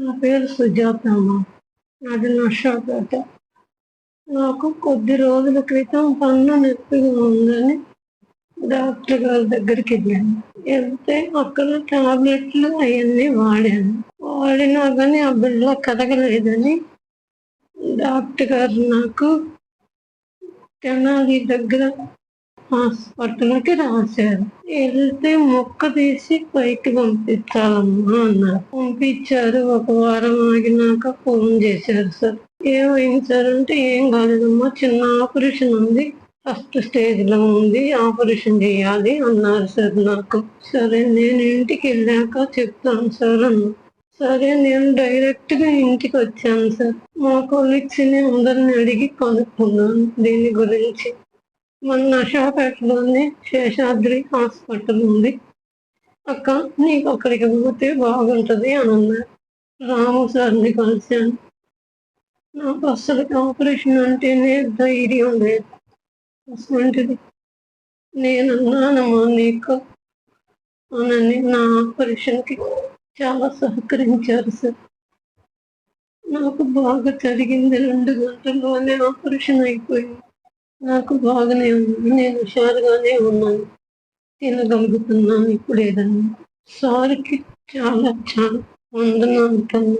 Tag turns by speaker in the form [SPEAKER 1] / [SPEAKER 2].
[SPEAKER 1] నా పేరు సుజాత అమ్మ. నాది నర్సాపేట. నాకు కొద్ది రోజుల క్రితం పన్ను నొప్పిగా ఉందని డాక్టర్ గారి దగ్గరికి వెళ్తే అక్కడ టాబ్లెట్లు అవన్నీ వాడినా కానీ ఆ బిళ్ళ కదగలేదని డాక్టర్ గారు నాకు తెనాలి దగ్గర హాస్పిటల్కి రాశారు. వెళ్తే మొక్క తీసి పైకి పంపించాలమ్మా అన్నారు. పంపించారు. ఒక వారం ఆగినాక ఫోన్ చేశారు సార్. ఏమైంది సార్ అంటే, ఏం కాలేదమ్మా, చిన్న ఆపరేషన్ ఉంది, ఫస్ట్ స్టేజ్ లో ఉంది, ఆపరేషన్ చేయాలి అన్నారు సార్ నాకు. సరే నేను ఇంటికి వెళ్ళాక చెప్తాను సార్ అన్నా. సరే నేను డైరెక్ట్ గా ఇంటికి వచ్చాను సార్. మా కొలీగ్స్ ని అందరిని అడిగి కనుక్కున్నాను దీని గురించి. మన నర్సాపేటలోనే శేషాద్రి హాస్పిటల్ ఉంది, అక్క నీకు అక్కడికి పోతే బాగుంటది అని అన్నారు. రాము సార్ని కలిశాను. నాకు అసలు ఆపరేషన్ అంటేనే ధైర్యం లేదు. అసలు నేనన్నానమ్మా నీకు అని నా ఆపరేషన్కి చాలా సహకరించారు సార్. నాకు బాగా జరిగింది. 2 గంటల్లోనే ఆపరేషన్ అయిపోయింది. నాకు బాగానే ఉంది. నేను హుషారుగానే ఉన్నాను, తినగలుగుతున్నాను ఇప్పుడు ఏదన్నా. సార్కి చాలా చాలా వందనాలు.